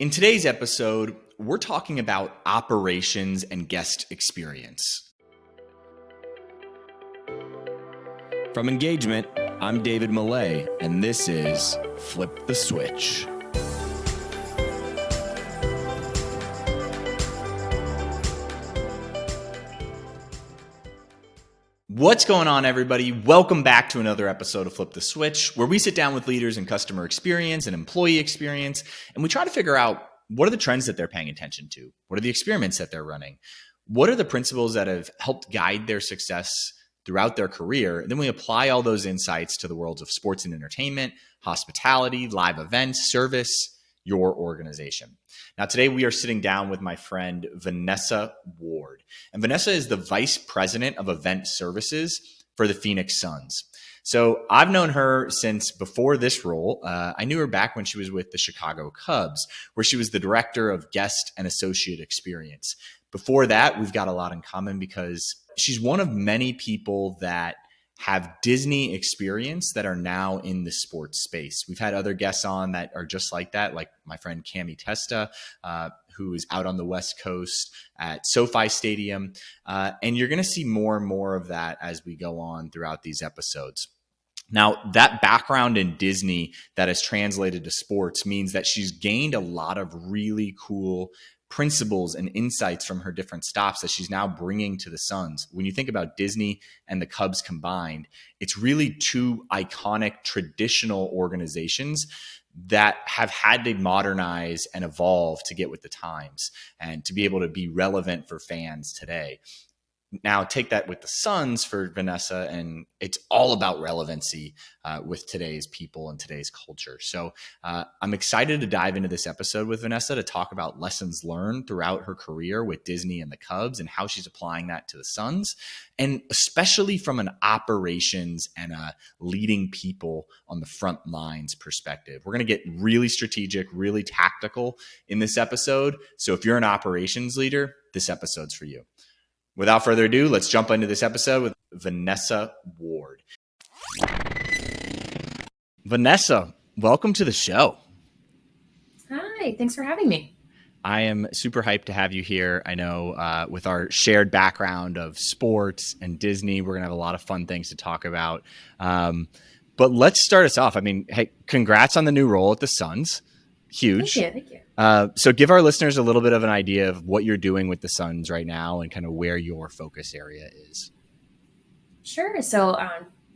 In today's episode, we're talking about operations and guest experience. From Engagement, I'm David Millay, and this is Flip the Switch. What's going on, everybody? Welcome back to another episode of Flip the Switch, where we sit down with leaders in customer experience and employee experience, and we try to figure out what are the trends that they're paying attention to? What are the experiments that they're running? What are the principles that have helped guide their success throughout their career? And then we apply all those insights to the worlds of sports and entertainment, hospitality, live events, service, your organization. Now, today we are sitting down with my friend, Vanessa Ward. And Vanessa is the Vice President of Event Services for the Phoenix Suns. So I've known her since before this role. I knew her back when she was with the Chicago Cubs, where she was the Director of Guest and Associate Experience. Before that, we've got a lot in common because she's one of many people that have Disney experience that are now in the sports space. We've had other guests on that are just like that, like my friend Cami Testa, who is out on the West Coast at SoFi Stadium. And you're going to see more and more of that as we go on throughout these episodes. Now, that background in Disney that has translated to sports means that she's gained a lot of really cool principles and insights from her different stops that she's now bringing to the Suns. When you think about Disney and the Cubs combined, it's really two iconic traditional organizations that have had to modernize and evolve to get with the times and to be able to be relevant for fans today. Now take that with the Suns for Vanessa, and it's all about relevancy with today's people and today's culture. So I'm excited to dive into this episode with Vanessa to talk about lessons learned throughout her career with Disney and the Cubs and how she's applying that to the Suns, and especially from an operations and a leading people on the front lines perspective. We're going to get really strategic, really tactical in this episode. So if you're an operations leader, this episode's for you. Without further ado, let's jump into this episode with Vanessa Ward. Vanessa, welcome to the show. Hi, thanks for having me. I am super hyped to have you here. I know with our shared background of sports and Disney, we're going to have a lot of fun things to talk about. But let's start us off. I mean, hey, congrats on the new role at the Suns. Huge. Thank you. So give our listeners a little bit of an idea of what you're doing with the Suns right now and kind of where your focus area is. Sure. So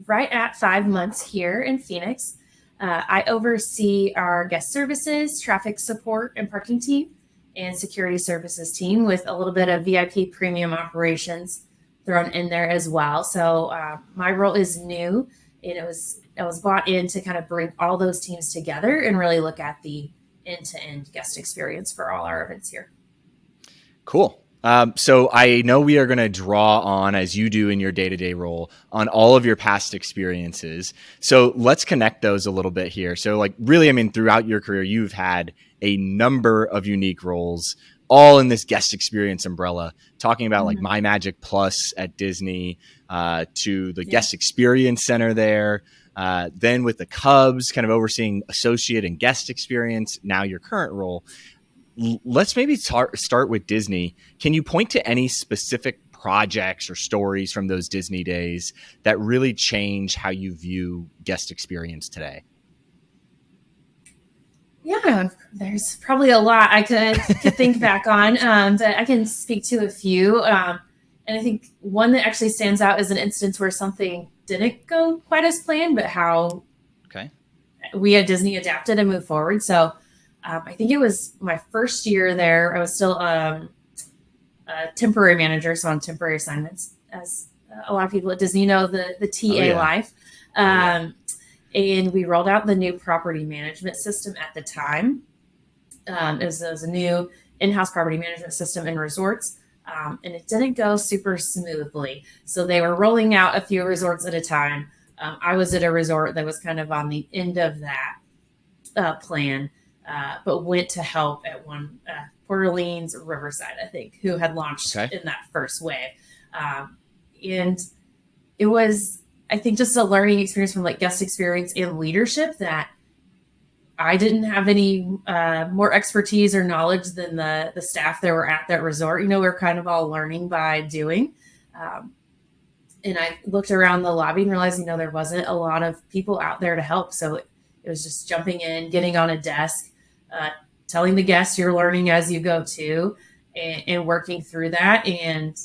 right at 5 months here in Phoenix, I oversee our guest services, traffic support and parking team, and security services team with a little bit of VIP premium operations thrown in there as well. So my role is new, and I was brought in to kind of bring all those teams together and really look at the end-to-end guest experience for all our events here. Cool. So I know we are going to draw on, as you do in your day-to-day role, on all of your past experiences. So let's connect those a little bit here. So like really, I mean, throughout your career, you've had a number of unique roles, all in this guest experience umbrella, talking about like My Magic Plus at Disney, to the guest experience center there. Then with the Cubs, kind of overseeing associate and guest experience, now your current role. Let's maybe start with Disney. Can you point to any specific projects or stories from those Disney days that really change how you view guest experience today? Yeah, there's probably a lot I could think back on, but I can speak to a few. And I think one that actually stands out is an instance where something didn't go quite as planned, but how we at Disney adapted and moved forward. So I think it was my first year there. I was still a temporary manager, so on temporary assignments, as a lot of people at Disney know the TA life. And we rolled out the new property management system at the time. It was a new in-house property management system in resorts. And it didn't go super smoothly. So they were rolling out a few resorts at a time. I was at a resort that was kind of on the end of that plan, but went to help at one, Port Orleans, Riverside, I think, who had launched in that first wave. And it was, I think, just a learning experience from like guest experience and leadership that I didn't have any more expertise or knowledge than the staff that were at that resort. You know, we are kind of all learning by doing. Um, and I looked around the lobby and realized, you know, there wasn't a lot of people out there to help. So it was just jumping in, getting on a desk, uh, telling the guests you're learning as you go too, and working through that. And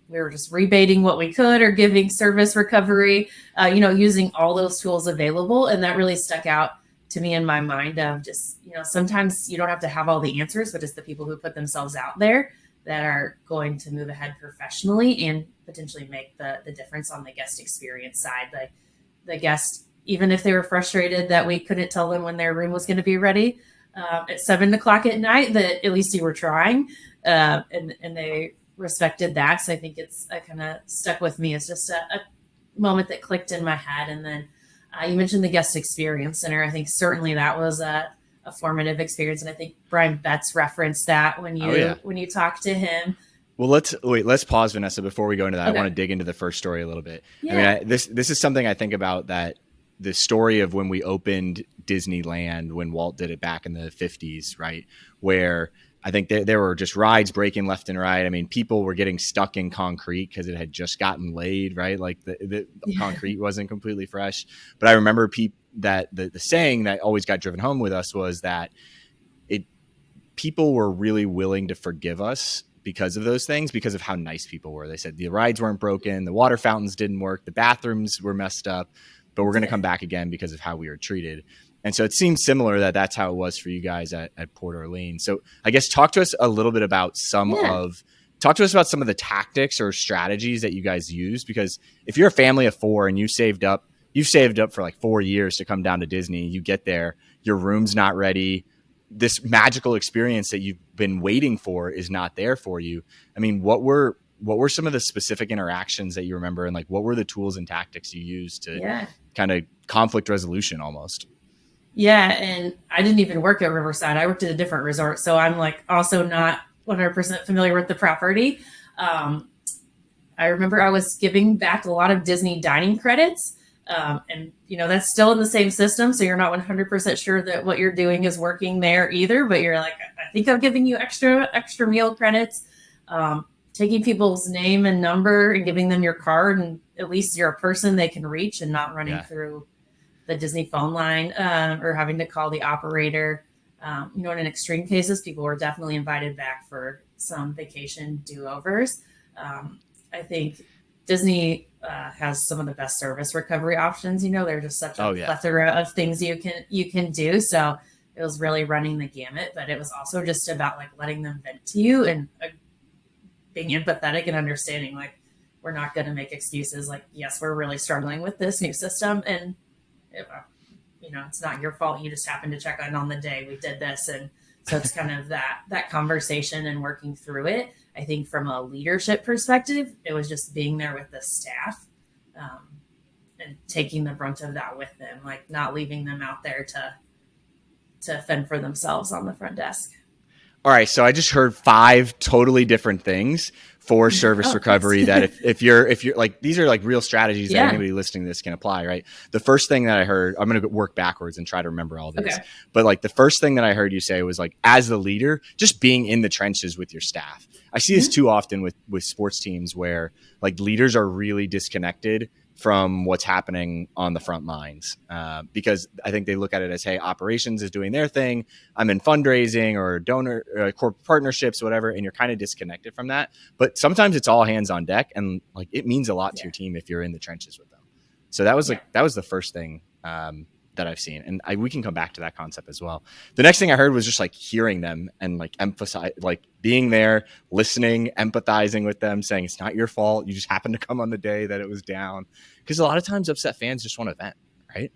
we were just rebating what we could or giving service recovery, you know, using all those tools available. And that really stuck out to me in my mind of just, you know, sometimes you don't have to have all the answers, but it's the people who put themselves out there that are going to move ahead professionally and potentially make the difference on the guest experience side. Like the guest, even if they were frustrated that we couldn't tell them when their room was going to be ready at 7 o'clock at night, that at least you were trying, and they respected that. So I think it's kind of stuck with me. It's just a moment that clicked in my head. And then you mentioned the guest experience center. I think certainly that was a formative experience, and I think Brian Betts referenced that when you talked to him. Well, let's pause, Vanessa, before we go into that. Okay. I want to dig into the first story a little bit. Yeah. I mean, this is something I think about, that the story of when we opened Disneyland, when Walt did it back in the 50s, right? Where I think there were just rides breaking left and right. I mean, people were getting stuck in concrete because it had just gotten laid, right? Like the concrete wasn't completely fresh. But I remember that the saying that always got driven home with us was that people were really willing to forgive us because of those things, because of how nice people were. They said the rides weren't broken, the water fountains didn't work, the bathrooms were messed up, but we're going to come back again because of how we were treated. And so it seems similar that's how it was for you guys at Port Orleans. So I guess talk to us a little bit about some of the tactics or strategies that you guys use, because if you're a family of four and you've saved up for like 4 years to come down to Disney, you get there, your room's not ready, this magical experience that you've been waiting for is not there for you. I mean, what were some of the specific interactions that you remember, and like what were the tools and tactics you used to kind of conflict resolution almost? Yeah, and I didn't even work at Riverside. I worked at a different resort, so I'm like also not 100% familiar with the property. I remember I was giving back a lot of Disney dining credits. And you know, that's still in the same system. So you're not 100% sure that what you're doing is working there either, but you're like, I think I'm giving you extra meal credits, taking people's name and number and giving them your card. And at least you're a person they can reach and not running through the Disney phone line, or having to call the operator. You know, in extreme cases, people were definitely invited back for some vacation do-overs. I think Disney has some of the best service recovery options. You know, they're just such a plethora of things you can do. So it was really running the gamut, but it was also just about like letting them vent to you and being empathetic and understanding. Like, we're not going to make excuses. Like, yes, we're really struggling with this new system, and you know, it's not your fault. You just happened to check on the day we did this, and so it's kind of that conversation and working through it. I think from a leadership perspective, it was just being there with the staff, and taking the brunt of that with them, like not leaving them out there to fend for themselves on the front desk. All right, so I just heard 5 totally different things for service recovery that if you're like, these are like real strategies that anybody listening to this can apply, right? The first thing that I heard, I'm going to work backwards and try to remember all these. But like the first thing that I heard you say was like, as the leader, just being in the trenches with your staff. I see this too often with sports teams where like leaders are really disconnected from what's happening on the front lines, because I think they look at it as, hey, operations is doing their thing, I'm in fundraising or donor corporate partnerships, whatever, and you're kind of disconnected from that. But sometimes it's all hands on deck, and like it means a lot to your team if you're in the trenches with them. So that was that was the first thing that I've seen, and we can come back to that concept as well. The next thing I heard was just like hearing them and like emphasize, like being there, listening, empathizing with them, saying it's not your fault, you just happened to come on the day that it was down, because a lot of times upset fans just want to vent, right?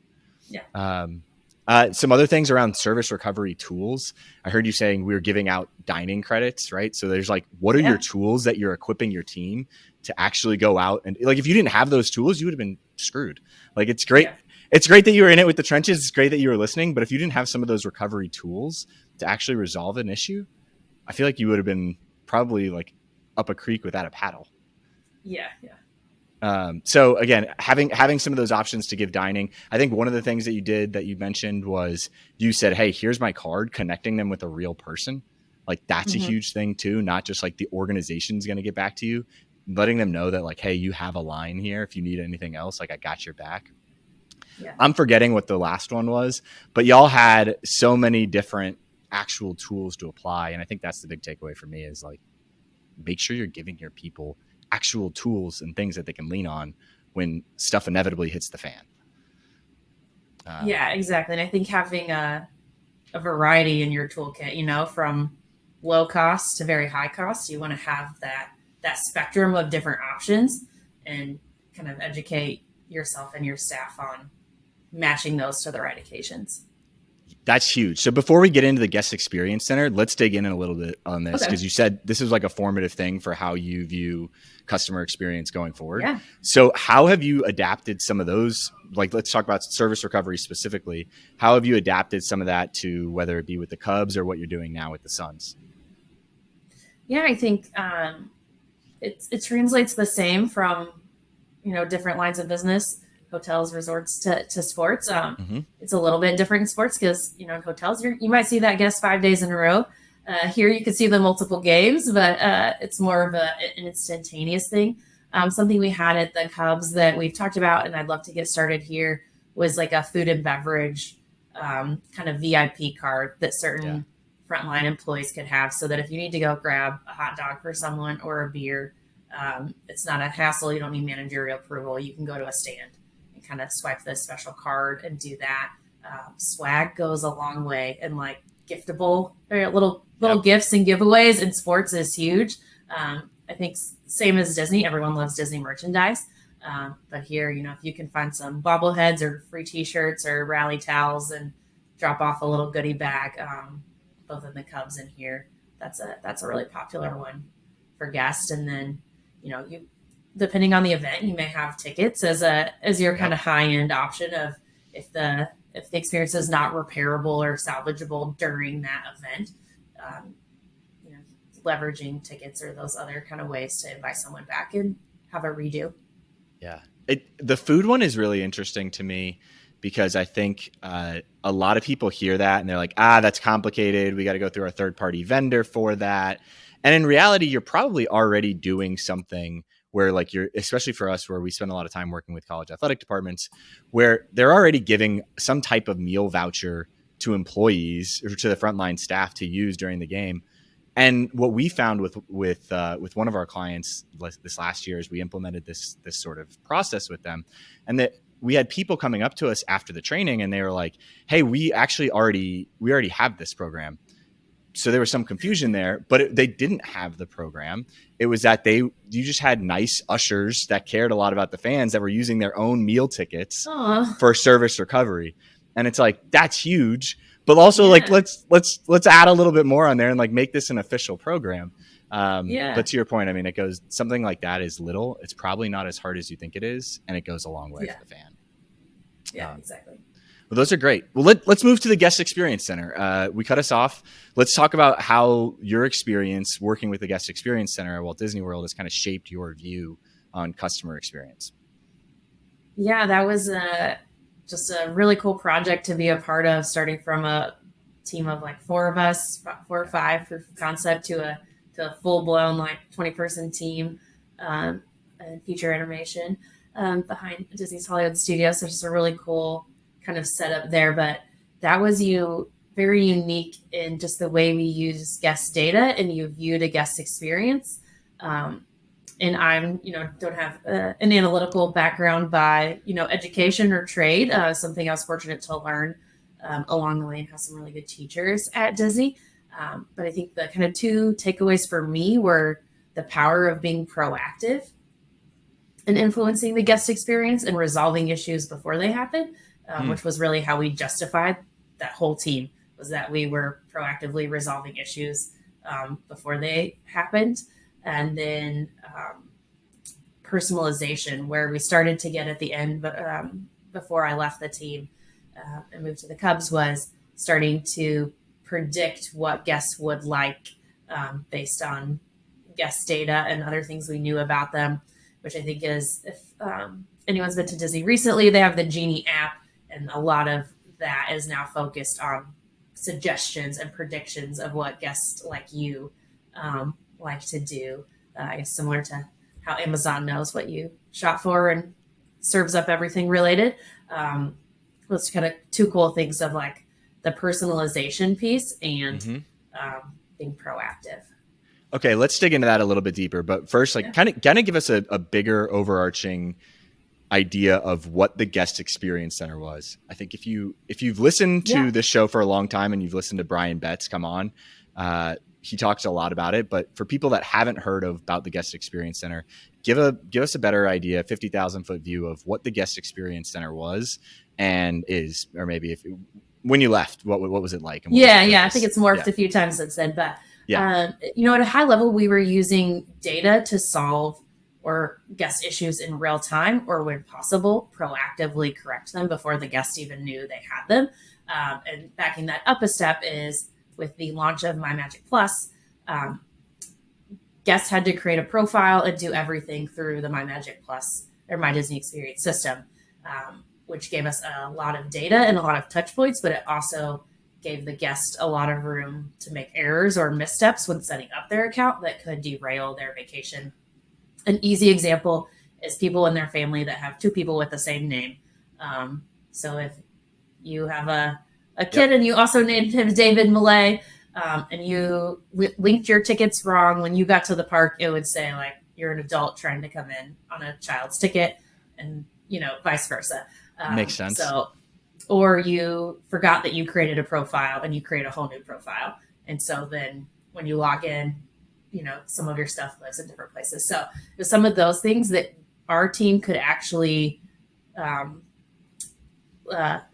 Some other things around service recovery tools. I heard you saying we were giving out dining credits, right? So there's like, what are your tools that you're equipping your team to actually go out and, like, if you didn't have those tools, you would have been screwed. Like, it's great. It's great that you were in it with the trenches. It's great that you were listening. But if you didn't have some of those recovery tools to actually resolve an issue, I feel like you would have been probably like up a creek without a paddle. Yeah. So again, having some of those options to give dining. I think one of the things that you did that you mentioned was you said, "Hey, here's my card," connecting them with a real person. Like that's a Mm-hmm. huge thing too. Not just like the organization's going to get back to you, letting them know that like, "Hey, you have a line here. If you need anything else, like I got your back." Yeah. I'm forgetting what the last one was, but y'all had so many different actual tools to apply, and I think that's the big takeaway for me is like make sure you're giving your people actual tools and things that they can lean on when stuff inevitably hits the fan. Yeah, exactly. And I think having a variety in your toolkit, from low cost to very high cost, you want to have that spectrum of different options and kind of educate yourself and your staff on matching those to the right occasions. That's huge. So before we get into the guest experience center, let's dig in a little bit on this because Okay. you said this is like a formative thing for how you view customer experience going forward. Yeah. So how have you adapted some of those? Like, let's talk about service recovery specifically. How have you adapted some of that to whether it be with the Cubs or what you're doing now with the Suns? Yeah, I think it translates the same from different lines of business, hotels, resorts to sports. Mm-hmm. It's a little bit different in sports because in hotels you might see that guest 5 days in a row. Here you could see the multiple games, but it's more of an instantaneous thing. Something we had at the Cubs that we've talked about, and I'd love to get started here, was like a food and beverage kind of VIP card that certain frontline employees could have, so that if you need to go grab a hot dog for someone or a beer, it's not a hassle. You don't need managerial approval. You can go to a stand and kind of swipe this special card and do that. Swag goes a long way, and like giftable or little gifts and giveaways in sports is huge. I think same as Disney, everyone loves Disney merchandise. But here, if you can find some bobbleheads or free T-shirts or rally towels and drop off a little goodie bag, both in the Cubs and here, that's a really popular one for guests. And then, you depending on the event, you may have tickets as your kind of high end option of if the experience is not repairable or salvageable during that event. Leveraging tickets or those other kind of ways to invite someone back and have a redo. Yeah. The food one is really interesting to me because I think a lot of people hear that and they're like, that's complicated. We got to go through our third-party vendor for that. And in reality, you're probably already doing something where like especially for us, where we spend a lot of time working with college athletic departments, where they're already giving some type of meal voucher to employees or to the frontline staff to use during the game. And what we found with one of our clients this last year is we implemented this sort of process with them, and that we had people coming up to us after the training and they were like, "Hey, we already have this program." So there was some confusion there, but they didn't have the program. It was that you just had nice ushers that cared a lot about the fans that were using their own meal tickets for service recovery, and it's like that's huge. But also, like, let's add a little bit more on there and like make this an official program. But to your point, I mean, it goes something like that is little. It's probably not as hard as you think it is, and it goes a long way for the fan. Yeah, exactly. Well, those are great. Well, let's move to the guest experience center. We cut us off. Let's talk about how your experience working with the guest experience center at Walt Disney World has kind of shaped your view on customer experience. Yeah, that was just a really cool project to be a part of, starting from a team of like 4 of us, 4 or 5 proof of concept to a full blown like 20-person team and feature animation behind Disney's Hollywood Studios. So just a really cool kind of setup there. But that was very unique in just the way we use guest data and you viewed a guest experience. And I'm, don't have an analytical background by, education or trade, something I was fortunate to learn along the way and have some really good teachers at Disney. But I think the kind of 2 takeaways for me were the power of being proactive and influencing the guest experience and resolving issues before they happen, which was really how we justified that whole team, was that we were proactively resolving issues before they happened. And then personalization, where we started to get at the end, but before I left the team and moved to the Cubs, was starting to predict what guests would like based on guest data and other things we knew about them. which I think is, if anyone's been to Disney recently, they have the Genie app, and a lot of that is now focused on suggestions and predictions of what guests like you like to do. I guess similar to how Amazon knows what you shop for and serves up everything related. Those kind of two cool things of like the personalization piece and being proactive. Okay, let's dig into that a little bit deeper. But first, like kind of give us a bigger overarching idea of what the guest experience center was. I think if you've listened to this show for a long time and you've listened to Brian Betts come on, he talks a lot about it. But for people that haven't heard about the guest experience center, give us a better idea, 50,000 foot view of what the guest experience center was and is, or maybe when you left, what was it like? And I think it's morphed a few times since then, but at a high level, we were using data to solve or guest issues in real time, or when possible, proactively correct them before the guest even knew they had them. And backing that up a step is with the launch of My Magic Plus, guests had to create a profile and do everything through the My Magic Plus or My Disney Experience system, which gave us a lot of data and a lot of touch points, but it also gave the guest a lot of room to make errors or missteps when setting up their account that could derail their vacation. An easy example is people in their family that have two people with the same name. So if you have a kid and you also named him David Millay, and you linked your tickets wrong, when you got to the park, it would say like you're an adult trying to come in on a child's ticket, and vice versa. Makes sense. So, or you forgot that you created a profile and you create a whole new profile, and so then when you log in, some of your stuff lives in different places. So there's some of those things that our team could actually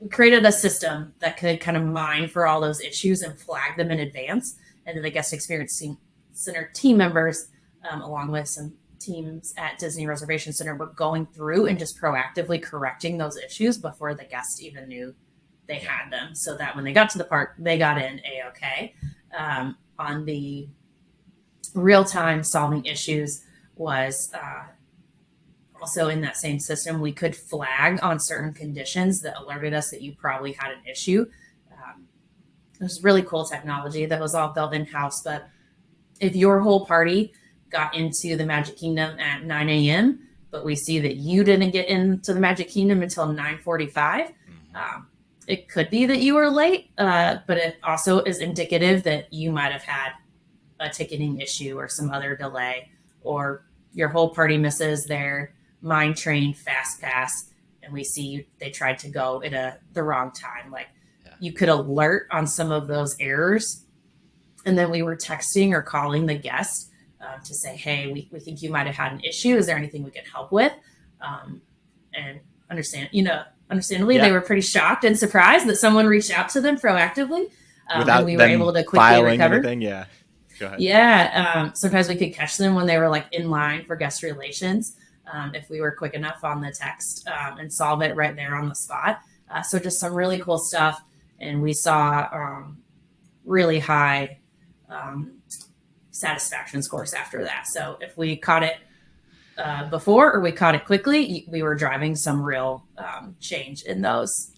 created a system that could kind of mine for all those issues and flag them in advance. And then the guest experience center team members, along with some teams at Disney Reservation Center, were going through and just proactively correcting those issues before the guest even knew they had them, so that when they got to the park, they got in A-okay. On the real-time solving issues was also in that same system, we could flag on certain conditions that alerted us that you probably had an issue. It was really cool technology that was all built in-house, but if your whole party got into the Magic Kingdom at 9 a.m., but we see that you didn't get into the Magic Kingdom until 9:45, it could be that you were late, but it also is indicative that you might have had a ticketing issue or some other delay, or your whole party misses their Mine Train Fast Pass, and we see they tried to go at the wrong time. You could alert on some of those errors, and then we were texting or calling the guest to say, hey, we think you might have had an issue. Is there anything we can help with? And understandably, they were pretty shocked and surprised that someone reached out to them proactively, without and we were able to quickly recover. Anything. Yeah. Go ahead. Yeah. Sometimes we could catch them when they were in line for guest relations, if we were quick enough on the text, and solve it right there on the spot. So just some really cool stuff. And we saw really high satisfaction scores after that. So if we caught it before or we caught it quickly, we were driving some real change in those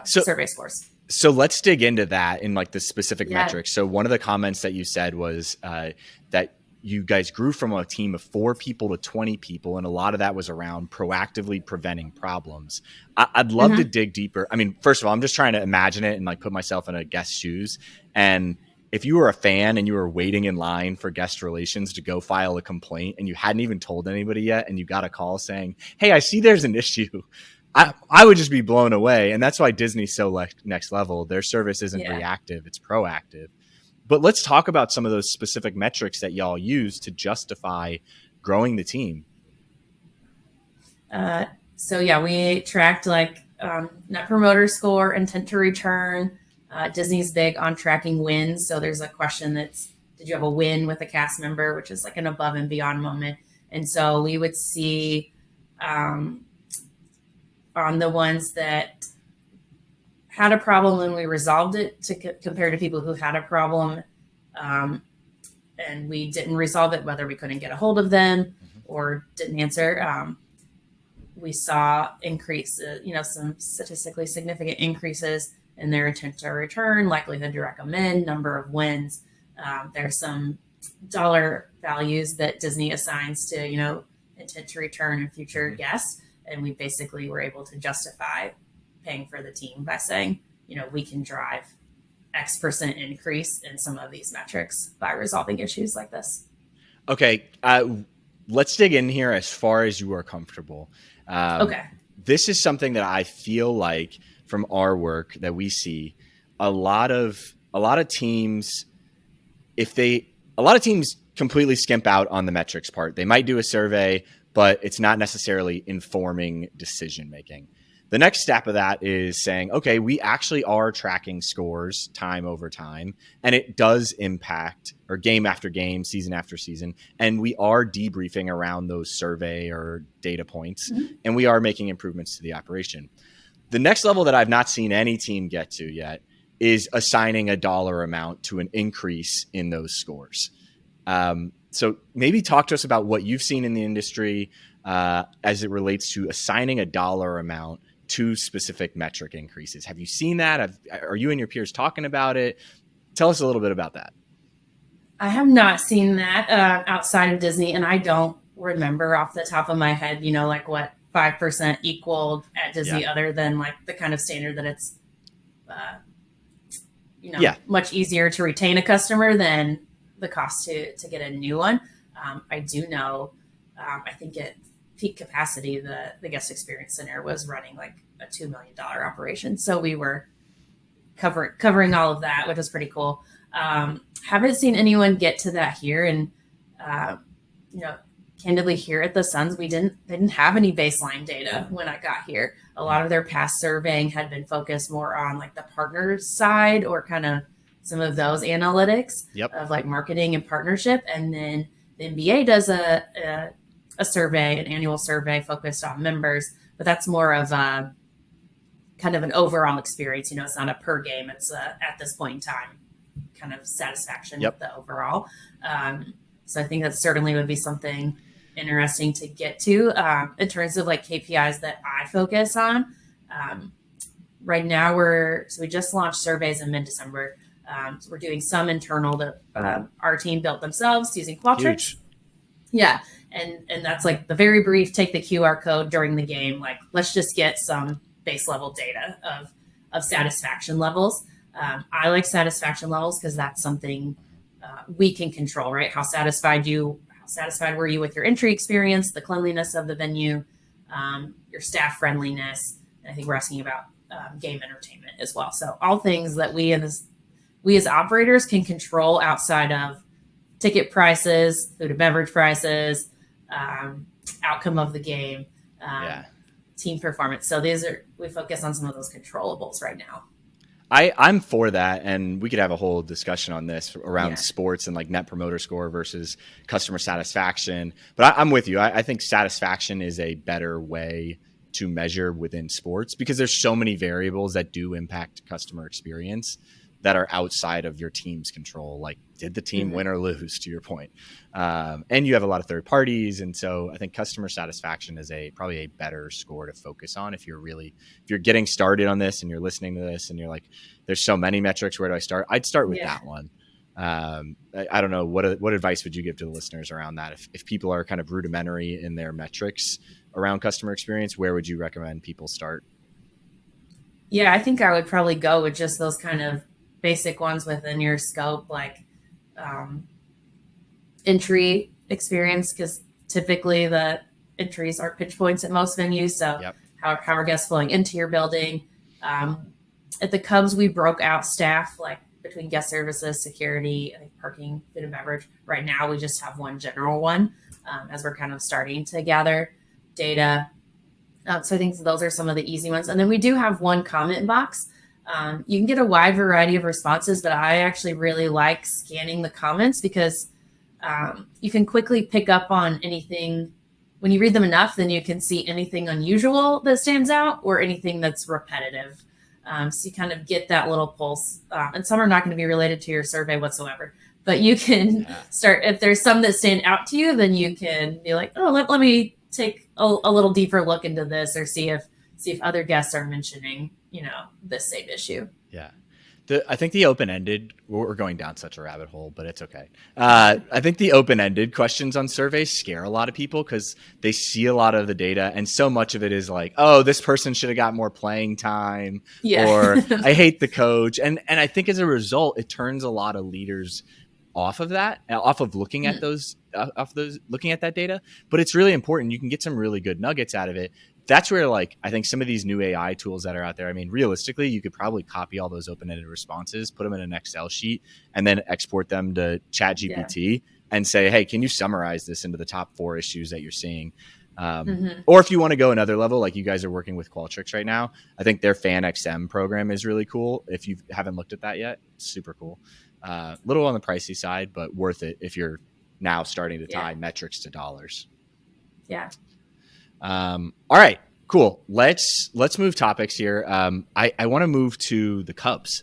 survey scores. So let's dig into that in the specific metrics. So one of the comments that you said was that you guys grew from a team of 4 people to 20 people, and a lot of that was around proactively preventing problems. I'd love to dig deeper. I mean, first of all, I'm just trying to imagine it and put myself in a guest's shoes. And if you were a fan and you were waiting in line for guest relations to go file a complaint and you hadn't even told anybody yet, and you got a call saying, hey, I see there's an issue, I would just be blown away. And that's why Disney's so next level. Their service isn't reactive, it's proactive. But let's talk about some of those specific metrics that y'all use to justify growing the team. We tracked Net Promoter Score, intent to return. Disney's big on tracking wins. So there's a question that's, did you have a win with a cast member, which is an above and beyond moment. And so we would see on the ones that had a problem and we resolved it to compare to people who had a problem and we didn't resolve it, whether we couldn't get a hold of them or didn't answer. We saw increases, some statistically significant increases in their intent to return, likelihood to recommend, number of wins. There's some dollar values that Disney assigns to, intent to return and future guests. And we basically were able to justify paying for the team by saying, we can drive X% increase in some of these metrics by resolving issues like this. Okay. Let's dig in here as far as you are comfortable. Okay. This is something that I feel like from our work that we see a lot of teams, a lot of teams completely skimp out on the metrics part. They might do a survey, but it's not necessarily informing decision making. The next step of that is saying, okay, we actually are tracking scores time over time, and it does impact, or game after game, season after season, and we are debriefing around those survey or data points, and we are making improvements to the operation. The next level that I've not seen any team get to yet is assigning a dollar amount to an increase in those scores. So maybe talk to us about what you've seen in the industry as it relates to assigning a dollar amount to specific metric increases. Have you seen that? Are you and your peers talking about it? Tell us a little bit about that. I have not seen that outside of Disney, and I don't remember off the top of my head, like what 5% equaled at Disney, other than like the kind of standard that it's, much easier to retain a customer than the cost to get a new one. I do know, I think at peak capacity, the guest experience center was running like a $2 million operation. So we were covering all of that, which was pretty cool. Haven't seen anyone get to that here. And, candidly here at the Suns, they didn't have any baseline data when I got here. A lot of their past surveying had been focused more on like the partner side or kind of some of those analytics of like marketing and partnership. And then the NBA does a survey, an annual survey focused on members, but that's more of a kind of an overall experience. It's not a per game. It's at this point in time kind of satisfaction with the overall. So I think that certainly would be something interesting to get to in terms of like KPIs that I focus on. Right now we just launched surveys in mid-December. So we're doing some internal that our team built themselves using Qualtrics. Yeah. And that's like the very brief, take the QR code during the game. Like, let's just get some base level data of satisfaction levels. I like satisfaction levels because that's something we can control, right? How satisfied were you with your entry experience, the cleanliness of the venue, your staff friendliness. And I think we're asking about game entertainment as well. So all things that we as operators can control outside of ticket prices, food and beverage prices, outcome of the game, team performance. So we focus on some of those controllables right now. I'm for that, and we could have a whole discussion on this around sports and like net promoter score versus customer satisfaction. But I'm with you. I think satisfaction is a better way to measure within sports because there's so many variables that do impact customer experience that are outside of your team's control. Like, did the team win or lose, to your point? And you have a lot of third parties. And so I think customer satisfaction is probably a better score to focus on. If you're getting started on this and you're listening to this and you're like, there's so many metrics, where do I start? I'd start with that one. I don't know. What advice would you give to the listeners around that? If people are kind of rudimentary in their metrics around customer experience, where would you recommend people start? Yeah, I think I would probably go with just those kind of basic ones within your scope, like entry experience, because typically the entries are pitch points at most venues. So how are guests flowing into your building? At the Cubs, we broke out staff like between guest services, security, I think parking, food and beverage. Right now, we just have one general one as we're kind of starting to gather data. So I think those are some of the easy ones. And then we do have one comment box. You can get a wide variety of responses, but I actually really like scanning the comments because you can quickly pick up on anything. When you read them enough, then you can see anything unusual that stands out or anything that's repetitive. So you kind of get that little pulse. And some are not going to be related to your survey whatsoever. but you can Yeah. start, if there's some that stand out to you, then you can be like, oh, let me take a little deeper look into this, or see if other guests are mentioning, this same issue. Yeah. I think the open-ended, we're going down such a rabbit hole, but it's okay. I think the open-ended questions on surveys scare a lot of people because they see a lot of the data, and so much of it is like, oh, this person should have got more playing time, or I hate the coach. And I think as a result, it turns a lot of leaders off of that, off of looking at looking at that data. But it's really important. You can get some really good nuggets out of it. That's where, like, I think some of these new AI tools that are out there, I mean, realistically, you could probably copy all those open-ended responses, put them in an Excel sheet, and then export them to ChatGPT and say, hey, can you summarize this into the top 4 issues that you're seeing? Or if you want to go another level, like you guys are working with Qualtrics right now, I think their FanXM program is really cool. If you haven't looked at that yet, super cool. Little on the pricey side, but worth it if you're now starting to tie metrics to dollars. Yeah. All right, cool. Let's move topics here. I want to move to the Cubs.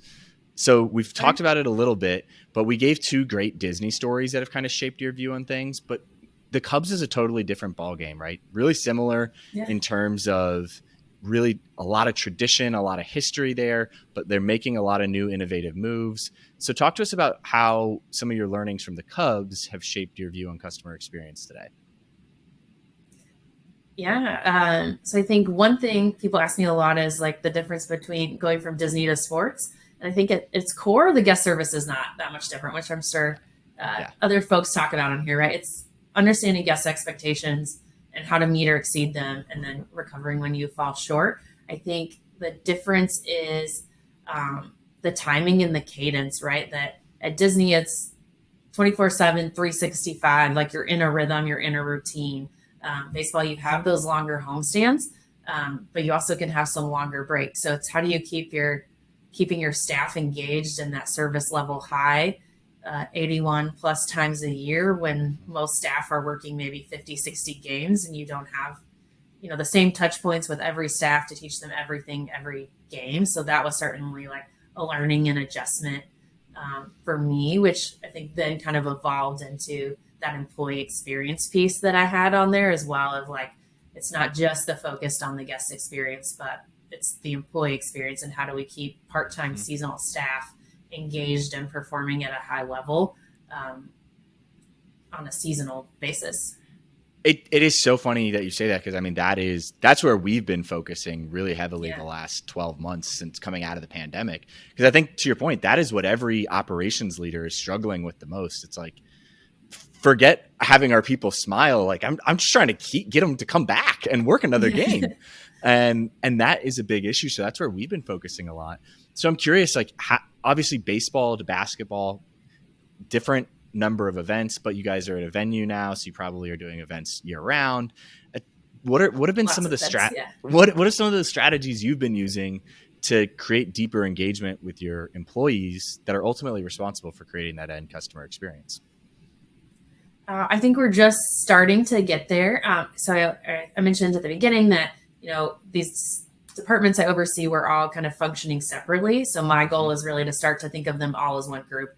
So we've talked about it a little bit, but we gave 2 great Disney stories that have kind of shaped your view on things. But the Cubs is a totally different ballgame, right? Really similar in terms of really a lot of tradition, a lot of history there, but they're making a lot of new innovative moves. So talk to us about how some of your learnings from the Cubs have shaped your view on customer experience today. Yeah. So I think one thing people ask me a lot is like the difference between going from Disney to sports. And I think at its core, the guest service is not that much different, which I'm sure other folks talk about on here, right? It's understanding guest expectations and how to meet or exceed them, and then recovering when you fall short. I think the difference is the timing and the cadence, right? That at Disney, it's 24/7, 365, like you're in a rhythm, you're in a routine. Baseball, you have those longer homestands, but you also can have some longer breaks. So it's how do you keeping your staff engaged and that service level high 81 plus times a year when most staff are working maybe 50, 60 games, and you don't have, the same touch points with every staff to teach them everything every game. So that was certainly like a learning and adjustment for me, which I think then kind of evolved into that employee experience piece that I had on there as well, of like, it's not just the focused on the guest experience, but it's the employee experience, and how do we keep part-time seasonal staff engaged and performing at a high level on a seasonal basis. It is so funny that you say that, because I mean that's where we've been focusing really heavily the last 12 months since coming out of the pandemic. Because I think, to your point, that is what every operations leader is struggling with the most. It's like, forget having our people smile. Like I'm just trying to get them to come back and work another game, and that is a big issue. So that's where we've been focusing a lot. So I'm curious, like obviously baseball to basketball, different number of events, but you guys are at a venue now, so you probably are doing events year round. What have been some of the what are some of the strategies you've been using to create deeper engagement with your employees that are ultimately responsible for creating that end customer experience? I think we're just starting to get there. So I mentioned at the beginning that, these departments I oversee were all kind of functioning separately. So my goal is really to start to think of them all as one group.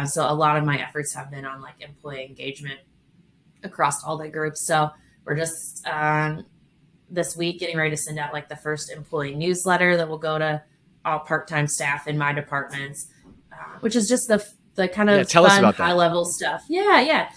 So a lot of my efforts have been on like employee engagement across all the groups. So we're just this week getting ready to send out like the first employee newsletter that will go to all part-time staff in my departments, which is just the kind of fun high level stuff. Yeah.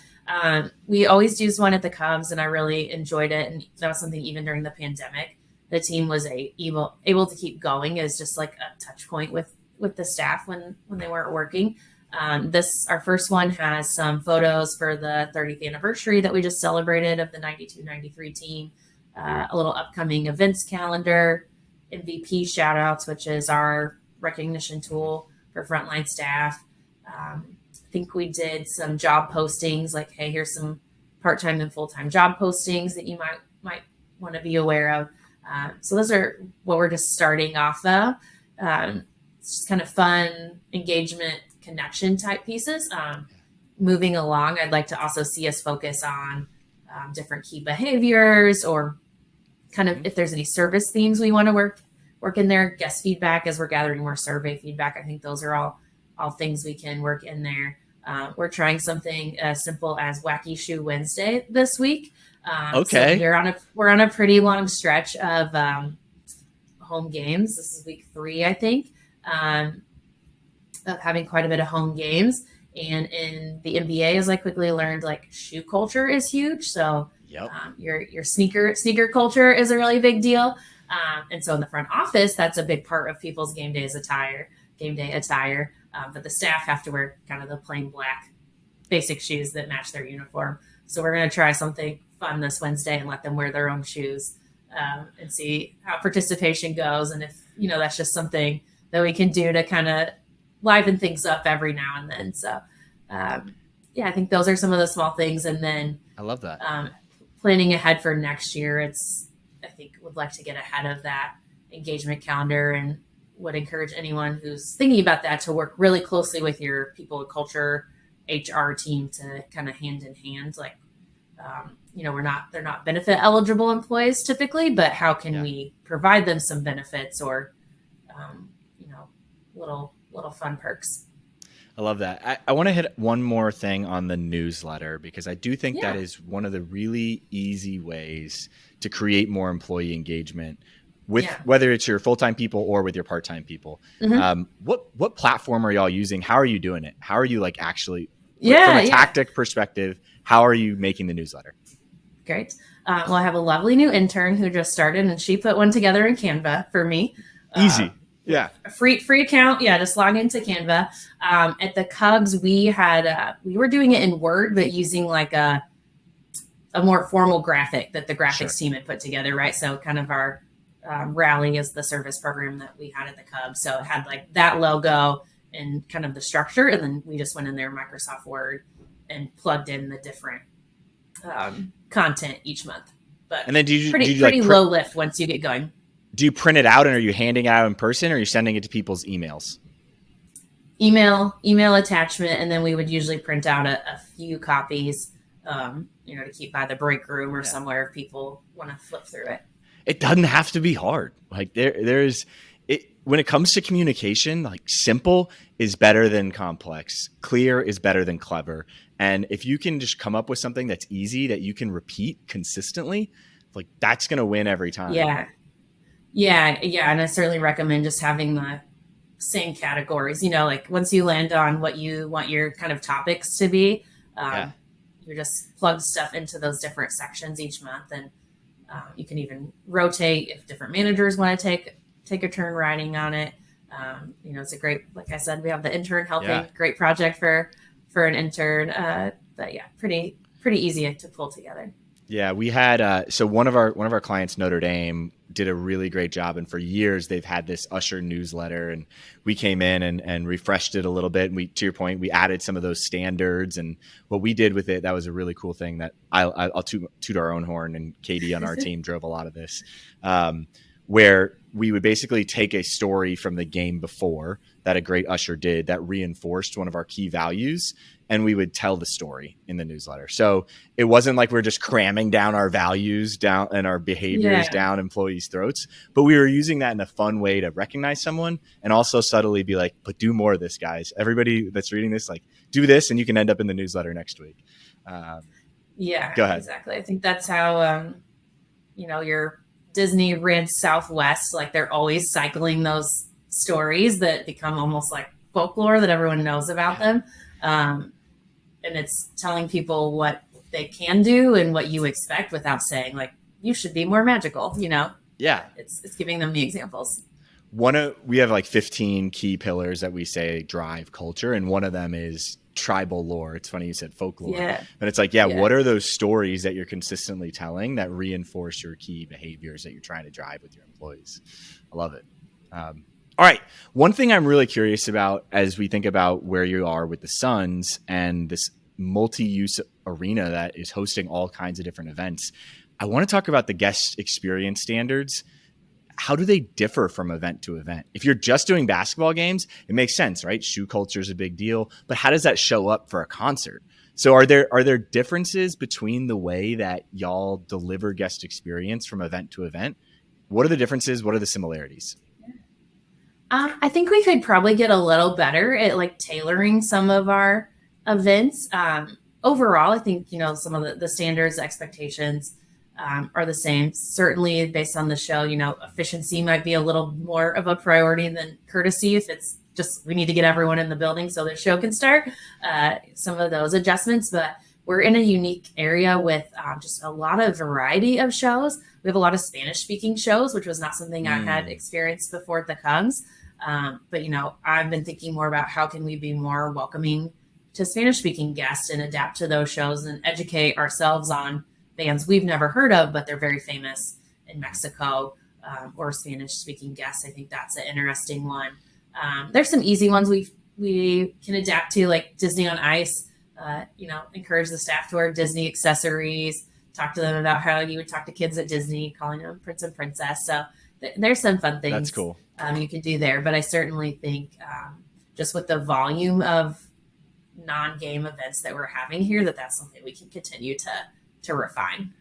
We always used one at the Cubs, and I really enjoyed it. And that was something even during the pandemic, the team was able to keep going as just like a touch point with the staff when they weren't working. Our first one has some photos for the 30th anniversary that we just celebrated of the 92-93 team, a little upcoming events calendar, MVP shout outs, which is our recognition tool for frontline staff. I think we did some job postings, like, hey, here's some part-time and full-time job postings that you might want to be aware of. So those are what we're just starting off of. It's just kind of fun engagement, connection type pieces. Moving along, I'd like to also see us focus on different key behaviors, or kind of if there's any service themes we want to work in there, guest feedback as we're gathering more survey feedback. I think those are all things we can work in there. We're trying something as simple as Wacky Shoe Wednesday this week. So Okay. we're on a pretty long stretch of home games. This is week 3, I think, um, of having quite a bit of home games. And in the NBA, as I quickly learned, like shoe culture is huge. So Yep. your sneaker culture is a really big deal. And so in the front office, that's a big part of people's game day attire. But the staff have to wear kind of the plain black basic shoes that match their uniform. So we're going to try something fun this Wednesday and let them wear their own shoes, and see how participation goes. And if, that's just something that we can do to kind of liven things up every now and then. So, yeah, I think those are some of the small things. And then I love that. Planning ahead for next year, I think would like to get ahead of that engagement calendar, and would encourage anyone who's thinking about that to work really closely with your people and culture HR team to kind of hand in hand. Like, they're not benefit eligible employees typically, but how can we provide them some benefits or, little fun perks. I love that. I want to hit one more thing on the newsletter, because I do think that is one of the really easy ways to create more employee engagement with whether it's your full-time people or with your part-time people. Mm-hmm. What platform are y'all using? How are you doing it? How are you from a tactic perspective, how are you making the newsletter? Great. Well, I have a lovely new intern who just started, and she put one together in Canva for me. Easy. Yeah. A free account. Yeah. Just log into Canva. At the Cubs, we were doing it in Word, but using like a more formal graphic that the graphics team had put together. Right. So kind of our Rally is the service program that we had at the Cubs. So it had like that logo and kind of the structure. And then we just went in there, Microsoft Word, and plugged in the different content each month. But and then do you pretty low lift once you get going. Do you print it out, and are you handing it out in person, or are you sending it to people's emails? Email attachment, and then we would usually print out a few copies, to keep by the break room or somewhere if people want to flip through it. It doesn't have to be hard. Like there's it when it comes to communication, like simple is better than complex. Clear is better than clever. And if you can just come up with something that's easy that you can repeat consistently, like that's going to win every time. Yeah. And I certainly recommend just having the same categories, like once you land on what you want your kind of topics to be, you just plug stuff into those different sections each month. And you can even rotate if different managers want to take a turn writing on it. It's a great, like I said, we have the intern helping, great project for an intern. But yeah, pretty easy to pull together. Yeah, we had so one of our clients, Notre Dame, did a really great job, and for years they've had this Usher newsletter, and we came in and refreshed it a little bit. And to your point, we added some of those standards, and what we did with it, that was a really cool thing that I'll toot our own horn, and Katie on our team drove a lot of this, where we would basically take a story from the game before that a great Usher did that reinforced one of our key values, and we would tell the story in the newsletter. So it wasn't like we're just cramming down our values down and our behaviors down employees' throats, but we were using that in a fun way to recognize someone and also subtly be like, but do more of this, guys. Everybody that's reading this, like, do this and you can end up in the newsletter next week. Go ahead. Exactly. I think that's how, your Disney rinse Southwest, like they're always cycling those stories that become almost like folklore that everyone knows about them. And it's telling people what they can do and what you expect without saying like, you should be more magical, Yeah. It's giving them the examples. We have like 15 key pillars that we say drive culture. And one of them is tribal lore. It's funny you said folklore, but it's like, what are those stories that you're consistently telling that reinforce your key behaviors that you're trying to drive with your employees? I love it. All right. One thing I'm really curious about as we think about where you are with the Suns and this multi-use arena that is hosting all kinds of different events, I want to talk about the guest experience standards. How do they differ from event to event? If you're just doing basketball games, it makes sense, right? Shoe culture is a big deal, but how does that show up for a concert? So are there differences between the way that y'all deliver guest experience from event to event? What are the differences? What are the similarities? I think we could probably get a little better at like tailoring some of our events. Overall, I think, some of the standards, expectations are the same. Certainly, based on the show, efficiency might be a little more of a priority than courtesy if it's just we need to get everyone in the building so the show can start. Some of those adjustments, but we're in a unique area with just a lot of variety of shows. We have a lot of Spanish-speaking shows, which was not something I had experienced before at the Cubs. But, I've been thinking more about how can we be more welcoming to Spanish-speaking guests and adapt to those shows and educate ourselves on bands we've never heard of, but they're very famous in Mexico, or Spanish-speaking guests. I think that's an interesting one. There's some easy ones we can adapt to, like Disney on Ice. Encourage the staff to wear Disney accessories. Talk to them about how you would talk to kids at Disney, calling them Prince and Princess. So there's some fun things. That's cool. You can do there, but I certainly think just with the volume of non-game events that we're having here, that's something we can continue to refine.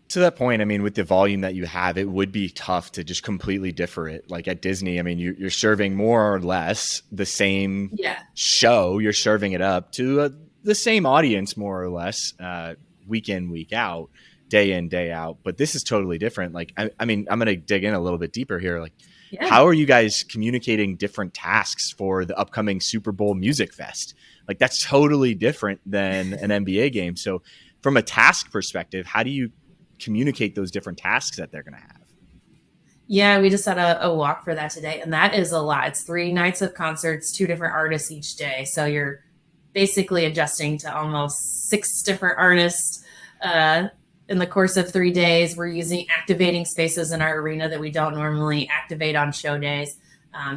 To that point, I mean, with the volume that you have, it would be tough to just completely differ it. Like at Disney, I mean, you're serving more or less the same show. You're serving it up to the same audience, more or less, week in, week out, day in, day out. But this is totally different. Like, I mean, I'm going to dig in a little bit deeper here. Like, how are you guys communicating different tasks for the upcoming Super Bowl Music Fest? Like, that's totally different than an NBA game. So from a task perspective, how do you communicate those different tasks that they're going to have? Yeah, we just had a walk for that today, and that is a lot. It's 3 nights of concerts, 2 different artists each day. So you're basically adjusting to almost 6 different artists in the course of 3 days. We're using activating spaces in our arena that we don't normally activate on show days.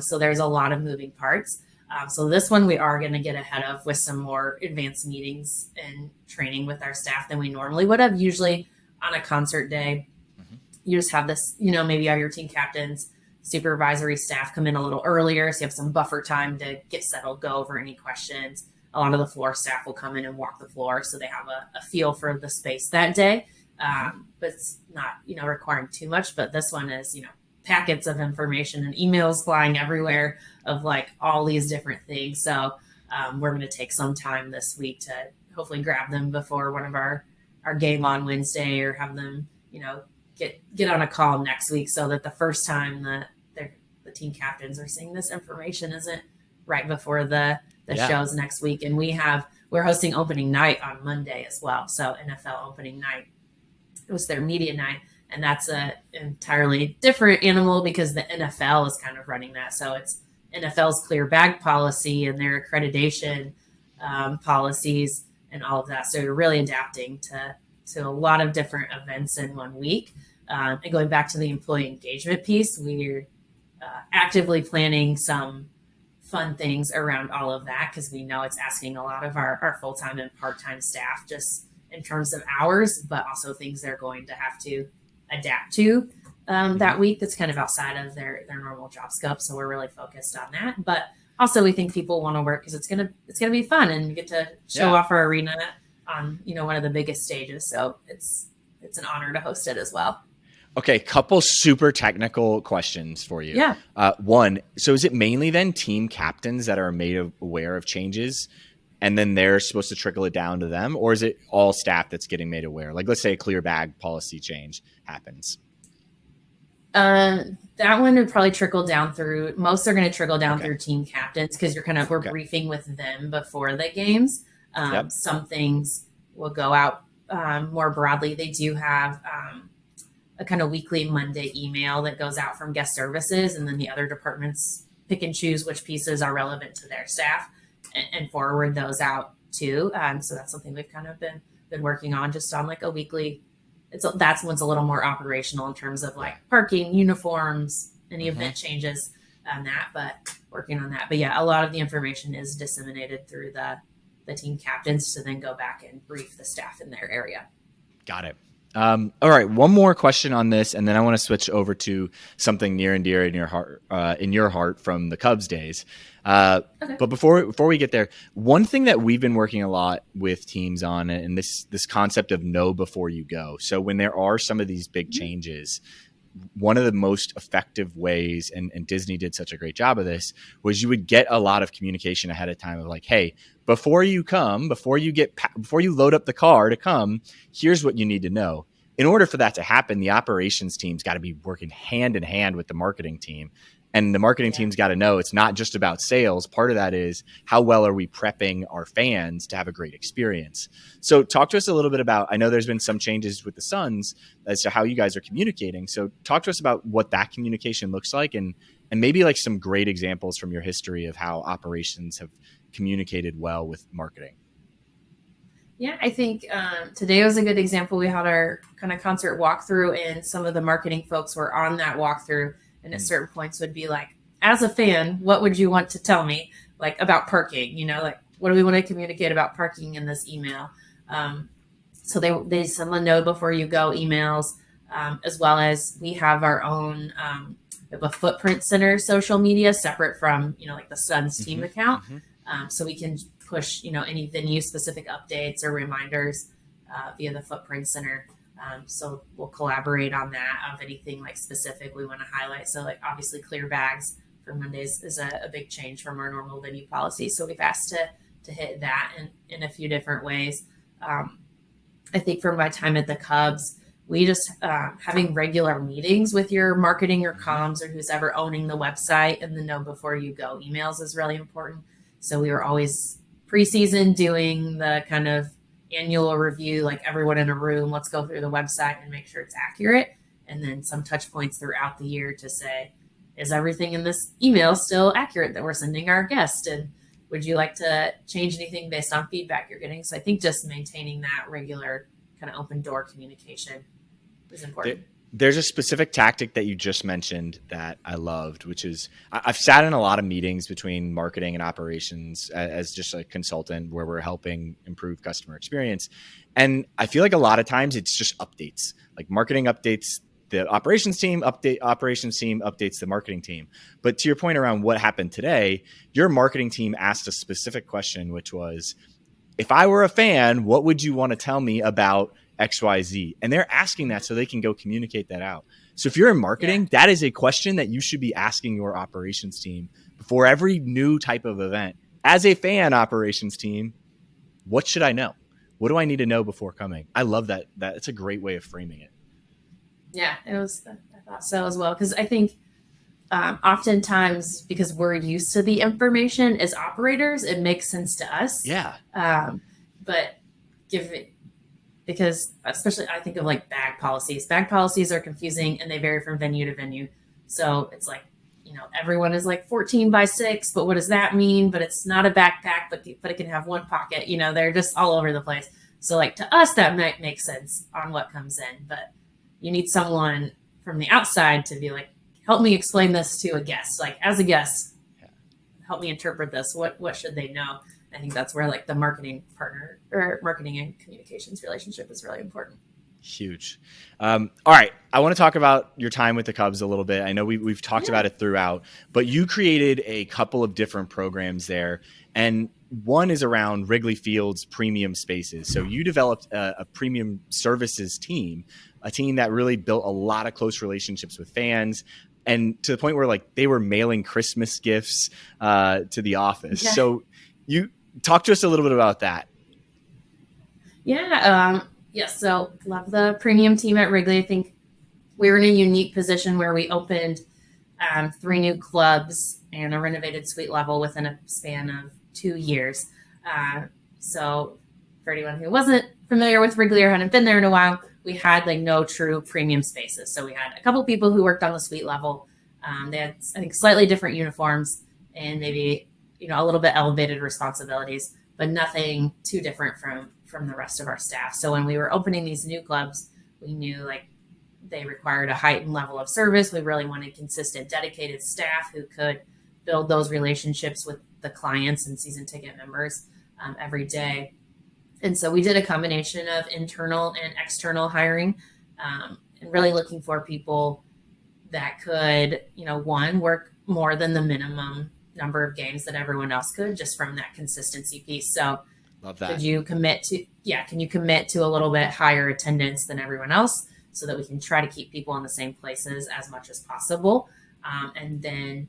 So there's a lot of moving parts. So this one we are going to get ahead of with some more advanced meetings and training with our staff than we normally would have. Usually on a concert day, you just have this, maybe you have your team captains, supervisory staff come in a little earlier. So you have some buffer time to get settled, go over any questions. A lot of the floor staff will come in and walk the floor. So they have a feel for the space that day. But it's not, requiring too much. But this one is, packets of information and emails flying everywhere of like all these different things. So we're going to take some time this week to hopefully grab them before one of our game on Wednesday, or have them, get on a call next week, so that the first time the team captains are seeing this information isn't right before the shows next week. And we're hosting opening night on Monday as well. So NFL opening night, it was their media night. And that's a entirely different animal because the NFL is kind of running that. So it's NFL's clear bag policy and their accreditation policies and all of that. So you're really adapting to a lot of different events in 1 week. And going back to the employee engagement piece, we're actively planning some fun things around all of that, because we know it's asking a lot of our full-time and part-time staff just in terms of hours, but also things they're going to have to adapt to that week that's kind of outside of their normal job scope. So we're really focused on that. But also we think people want to work because it's gonna be fun, and you get to show off our arena on one of the biggest stages. So it's an honor to host it as well. Okay, couple super technical questions for you. Yeah. One, so is it mainly then team captains that are made aware of changes, and then they're supposed to trickle it down to them? Or is it all staff that's getting made aware? Like, let's say a clear bag policy change happens. That one would probably trickle down through, most are going to trickle down through team captains, because we're briefing with them before the games. Some things will go out more broadly. They do have a kind of weekly Monday email that goes out from guest services, and then the other departments pick and choose which pieces are relevant to their staff and forward those out too. So that's something we've kind of been working on, just on like a weekly. That's one's a little more operational in terms of like parking, uniforms, any event changes on that, but working on that. But yeah, a lot of the information is disseminated through the team captains to then go back and brief the staff in their area. Got it. All right. One more question on this, and then I want to switch over to something near and dear in your heart from the Cubs days. But before we get there, one thing that we've been working a lot with teams on, and this concept of know before you go. So when there are some of these big changes, one of the most effective ways, and Disney did such a great job of this, was you would get a lot of communication ahead of time of like, hey, before you load up the car to come, here's what you need to know. In order for that to happen, the operations team's got to be working hand in hand with the marketing team. And the marketing team's got to know it's not just about sales. Part of that is how well are we prepping our fans to have a great experience. So talk to us a little bit about, I know there's been some changes with the Suns as to how you guys are communicating. So talk to us about what that communication looks like, and maybe like some great examples from your history of how operations have communicated well with marketing. Yeah, I think today was a good example. We had our kind of concert walkthrough, and some of the marketing folks were on that walkthrough. And at certain points would be like, as a fan, what would you want to tell me, like, about parking? You know, like, what do we want to communicate about parking in this email? So they send the know before you go emails, as well as we have our own, we have a Footprint Center social media separate from, you know, like the Suns team account. So we can push, you know, any venue specific updates or reminders via the Footprint Center. So we'll collaborate on that of anything like specific we want to highlight. So like obviously clear bags for Mondays is a big change from our normal venue policy. So we've asked to hit that in a few different ways. I think from my time at the Cubs, we just having regular meetings with your marketing or comms or who's ever owning the website, and the know before you go emails is really important. So we were always preseason doing the kind of annual review, like everyone in a room, let's go through the website and make sure it's accurate. And then some touch points throughout the year to say, is everything in this email still accurate that we're sending our guest? And would you like to change anything based on feedback you're getting? So I think just maintaining that regular kind of open door communication is important. There's a specific tactic that you just mentioned that I loved, which is I've sat in a lot of meetings between marketing and operations as just a consultant where we're helping improve customer experience. And I feel like a lot of times it's just updates, like marketing updates the operations team, operations team updates the marketing team. But to your point around what happened today, your marketing team asked a specific question, which was, if I were a fan, what would you want to tell me about XYZ? And they're asking that so they can go communicate that out. So if you're in marketing, that is a question that you should be asking your operations team before every new type of event. As a fan operations team, what should I know? What do I need to know before coming? I love that. It's a great way of framing it. Yeah, I thought so as well. Because I think oftentimes, because we're used to the information as operators, it makes sense to us. Yeah. But because especially I think of like bag policies. Bag policies are confusing and they vary from venue to venue. So it's like, everyone is like 14 by 6, but what does that mean? But it's not a backpack, but it can have one pocket. They're just all over the place. So like to us, that might make sense on what comes in, but you need someone from the outside to be like, help me explain this to a guest. Like as a guest, help me interpret this. What should they know? I think that's where like the marketing partner or marketing and communications relationship is really important. Huge. All right. I want to talk about your time with the Cubs a little bit. I know we've talked about it throughout, but you created a couple of different programs there. And one is around Wrigley Field's premium spaces. So you developed a premium services team, a team that really built a lot of close relationships with fans, and to the point where like they were mailing Christmas gifts to the office. Yeah. So you talk to us a little bit about that. Yeah. Yes. So love the premium team at Wrigley. I think we were in a unique position where we opened 3 new clubs and a renovated suite level within a span of 2 years. So for anyone who wasn't familiar with Wrigley or hadn't been there in a while, we had like no true premium spaces. So we had a couple people who worked on the suite level. They had, I think, slightly different uniforms and maybe, a little bit elevated responsibilities, but nothing too different from the rest of our staff. So when we were opening these new clubs, we knew like they required a heightened level of service. We really wanted consistent, dedicated staff who could build those relationships with the clients and season ticket members every day. And so we did a combination of internal and external hiring, and really looking for people that could, one, work more than the minimum number of games that everyone else could, just from that consistency piece. So love that. Can you commit to a little bit higher attendance than everyone else? so that we can try to keep people in the same places as much as possible. And then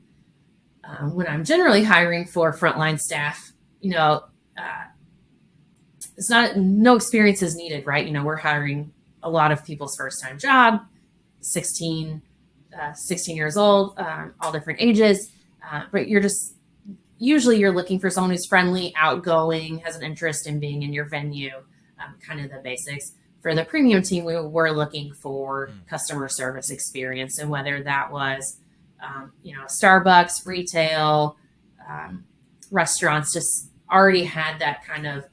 when I'm generally hiring for frontline staff, it's no experience is needed, right? We're hiring a lot of people's first time job, 16 years old, all different ages. But usually you're looking for someone who's friendly, outgoing, has an interest in being in your venue, kind of the basics. For the premium team, we were looking for customer service experience, and whether that was, Starbucks, retail, restaurants, just already had that kind of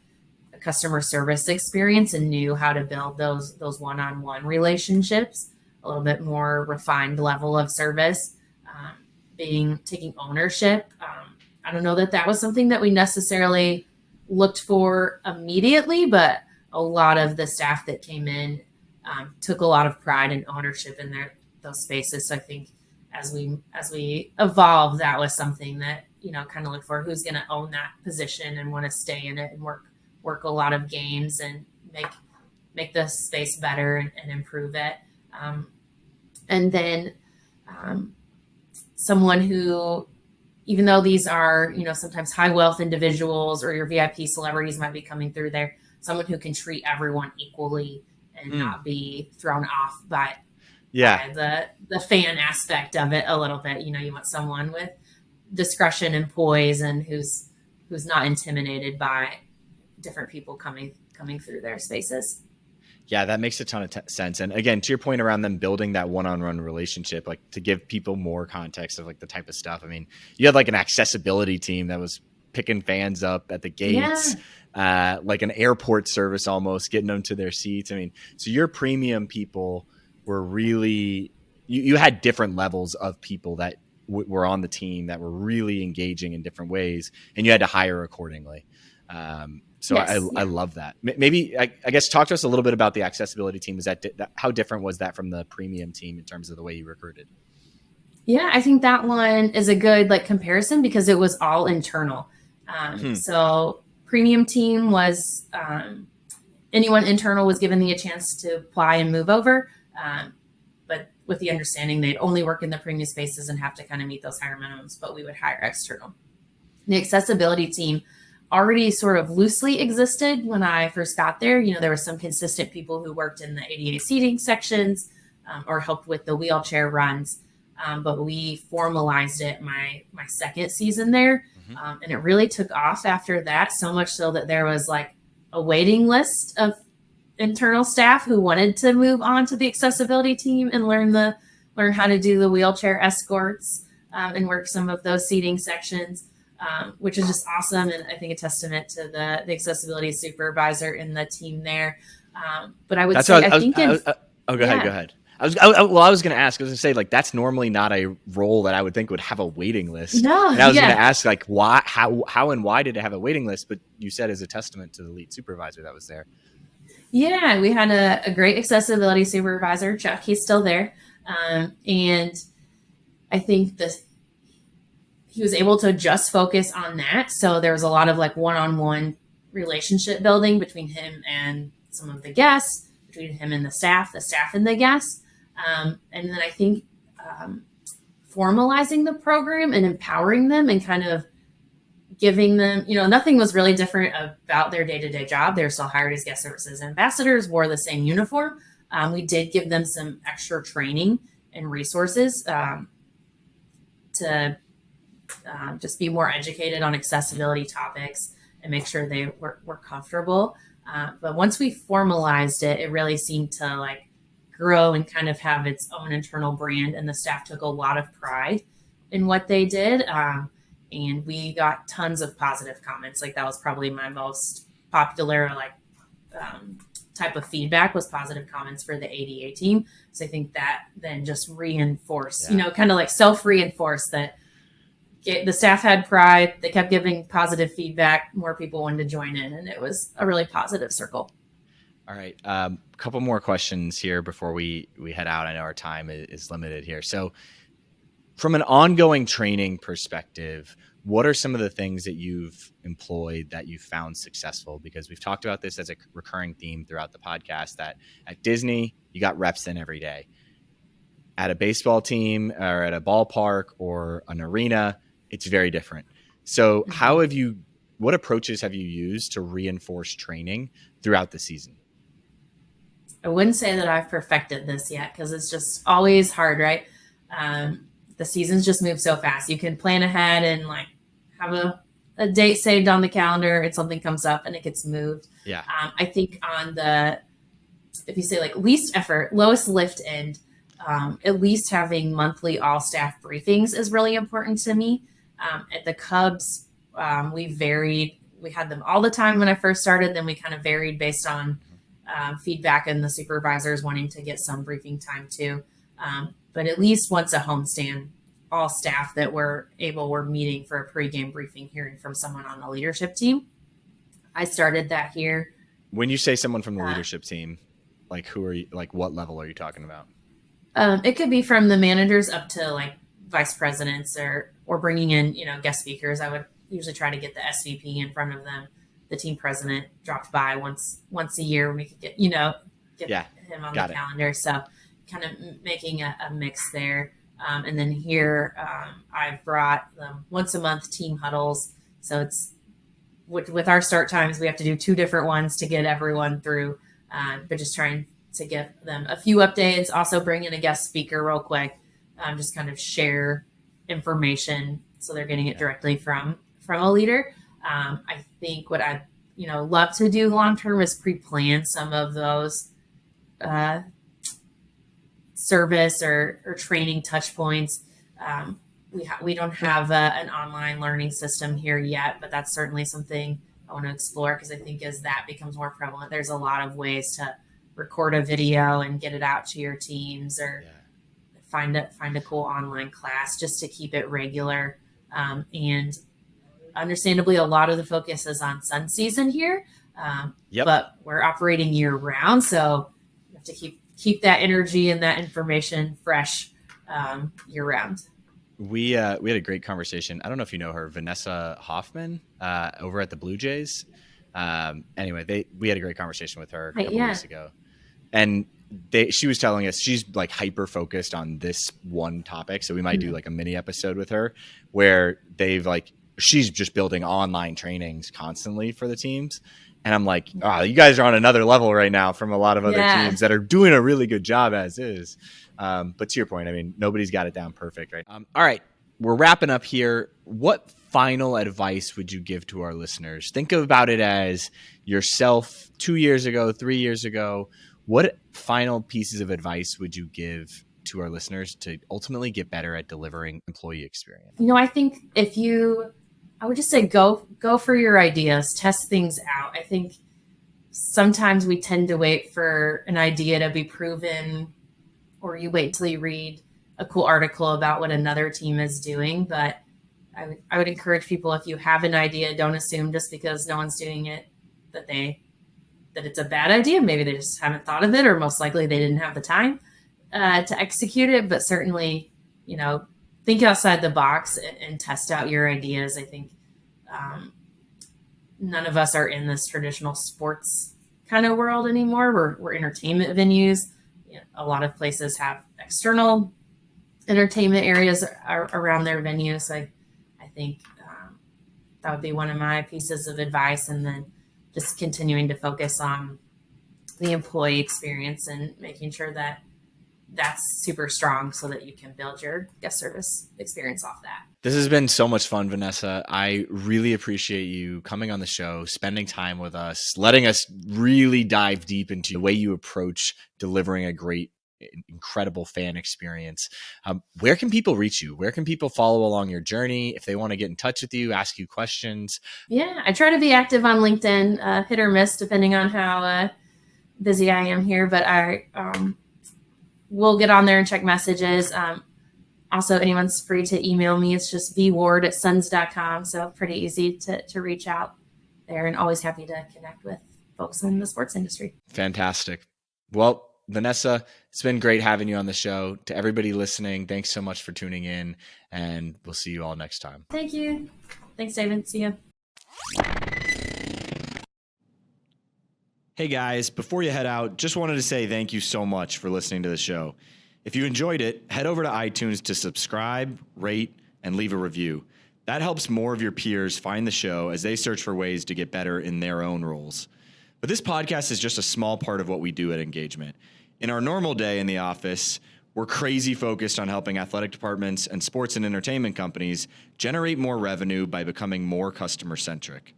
customer service experience and knew how to build those one-on-one relationships, a little bit more refined level of service, taking ownership. I don't know that was something that we necessarily looked for immediately, but a lot of the staff that came in took a lot of pride and ownership in those spaces. So I think as we evolved, that was something that kind of look for who's going to own that position and want to stay in it and work a lot of games and make the space better and improve it. And then someone who, even though these are, sometimes high wealth individuals or your VIP celebrities might be coming through there, someone who can treat everyone equally and not be thrown off by the fan aspect of it a little bit. You want someone with discretion and poise and who's not intimidated by different people coming through their spaces. Yeah, that makes a ton of sense. And again, to your point around them building that one-on-one relationship, like to give people more context of like the type of stuff. I mean, you had like an accessibility team that was picking fans up at the gates, like an airport service almost, getting them to their seats. I mean, so your premium people were really, you had different levels of people that were on the team that were really engaging in different ways, and you had to hire accordingly. I love that. Maybe I guess talk to us a little bit about the accessibility team. Is that how different was that from the premium team in terms of the way you recruited? Yeah, I think that one is a good comparison because it was all internal. So premium team was anyone internal was given the chance to apply and move over, but with the understanding they'd only work in the premium spaces and have to kind of meet those higher minimums. But we would hire external. The accessibility team already sort of loosely existed when I first got there. There were some consistent people who worked in the ADA seating sections or helped with the wheelchair runs. But we formalized it my second season there. And it really took off after that, so much so that there was like a waiting list of internal staff who wanted to move on to the accessibility team and learn how to do the wheelchair escorts and work some of those seating sections. Which is just awesome, and I think a testament to the accessibility supervisor in the team there. But I would say, go ahead. I was going to ask. I was going to say, like, that's normally not a role that I would think would have a waiting list. No, and I was going to ask, like, why, how, and why did it have a waiting list? But you said as a testament to the lead supervisor that was there. Yeah, we had a great accessibility supervisor, Chuck. He's still there, and I think he was able to just focus on that. So there was a lot of like one-on-one relationship building between him and some of the guests, between him and the staff and the guests. And then I think formalizing the program and empowering them and kind of giving them, nothing was really different about their day-to-day job. They're still hired as guest services ambassadors, wore the same uniform. We did give them some extra training and resources to just be more educated on accessibility topics and make sure they were comfortable. But once we formalized it, it really seemed to like grow and kind of have its own internal brand. And the staff took a lot of pride in what they did. And we got tons of positive comments. Like that was probably my most popular type of feedback was positive comments for the ADA team. So I think that then just reinforced, kind of like self-reinforced that the staff had pride. They kept giving positive feedback. More people wanted to join in, and it was a really positive circle. All right. A couple more questions here before we head out. I know our time is limited here. So From an ongoing training perspective, what are some of the things that you've employed that you've found successful? Because we've talked about this as a recurring theme throughout the podcast, that at Disney, you got reps in every day. At a baseball team or at a ballpark or an arena, it's very different. So what approaches have you used to reinforce training throughout the season? I wouldn't say that I've perfected this yet because it's just always hard, right? The seasons just move so fast. You can plan ahead and like have a date saved on the calendar and something comes up and it gets moved. Yeah. I think if you say like least effort, lowest lift end, at least having monthly all staff briefings is really important to me. At the Cubs, we varied. We had them all the time when I first started. Then we kind of varied based on feedback and the supervisors wanting to get some briefing time too. But at least once a homestand, all staff that were meeting for a pregame briefing, hearing from someone on the leadership team. I started that here. When you say someone from the leadership team, like who are you? Like what level are you talking about? It could be from the managers up to like vice presidents or bringing in guest speakers. I would usually try to get the SVP in front of them. The team president dropped by once a year when we could get him on the calendar. So kind of making a mix there. And then here I've brought once a month team huddles. So it's with our start times, we have to do 2 different ones to get everyone through, but just trying to give them a few updates. Also bring in a guest speaker real quick, just kind of share information so they're getting it directly from a leader. I think what I love to do long term is pre-plan some of those service or training touch points. We don't have an online learning system here yet, but that's certainly something I want to explore because I think as that becomes more prevalent, there's a lot of ways to record a video and get it out to your teams or find a cool online class just to keep it regular. And understandably, a lot of the focus is on sun season here, but we're operating year round. So you have to keep that energy and that information fresh year round. We had a great conversation. I don't know if you know her, Vanessa Hoffman, over at the Blue Jays. Anyway, we had a great conversation with her a couple weeks ago, and she was telling us she's like hyper focused on this one topic. So we might do like a mini episode with her where she's just building online trainings constantly for the teams. And I'm like, you guys are on another level right now from a lot of other teams that are doing a really good job as is. But to your point, I mean, nobody's got it down perfect, right? All right, we're wrapping up here. What final advice would you give to our listeners? Think about it as yourself 2 years ago, 3 years ago. What final pieces of advice would you give to our listeners to ultimately get better at delivering employee experience? I think I would just say go for your ideas, test things out. I think sometimes we tend to wait for an idea to be proven, or you wait till you read a cool article about what another team is doing. But I would encourage people, if you have an idea, don't assume just because no one's doing it that it's a bad idea. Maybe they just haven't thought of it, or most likely they didn't have the time to execute it. But certainly, think outside the box and test out your ideas. I think none of us are in this traditional sports kind of world anymore. We're entertainment venues. A lot of places have external entertainment areas around their venue. So I think that would be one of my pieces of advice. And then just continuing to focus on the employee experience and making sure that that's super strong so that you can build your guest service experience off that. This has been so much fun, Vanessa. I really appreciate you coming on the show, spending time with us, letting us really dive deep into the way you approach delivering a great, incredible fan experience. Where can people reach you? Where can people follow along your journey if they want to get in touch with you, ask you questions? Yeah, I try to be active on LinkedIn, hit or miss depending on how busy I am here, but I will get on there and check messages. Also, anyone's free to email me. It's just vward@suns.com. So pretty easy to reach out there, and always happy to connect with folks in the sports industry. Fantastic. Well, Vanessa, it's been great having you on the show. To everybody listening, thanks so much for tuning in, and we'll see you all next time. Thank you. Thanks, David. See you. Hey guys, before you head out, just wanted to say thank you so much for listening to the show. If you enjoyed it, head over to iTunes to subscribe, rate, and leave a review. That helps more of your peers find the show as they search for ways to get better in their own roles. But this podcast is just a small part of what we do at Engagement. In our normal day in the office, we're crazy focused on helping athletic departments and sports and entertainment companies generate more revenue by becoming more customer-centric.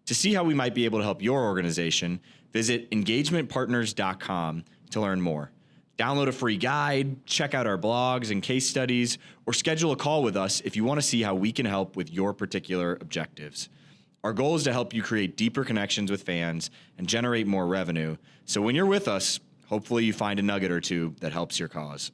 To see how we might be able to help your organization, visit engagementpartners.com to learn more. Download a free guide, check out our blogs and case studies, or schedule a call with us if you want to see how we can help with your particular objectives. Our goal is to help you create deeper connections with fans and generate more revenue. So when you're with us, hopefully you find a nugget or two that helps your cause.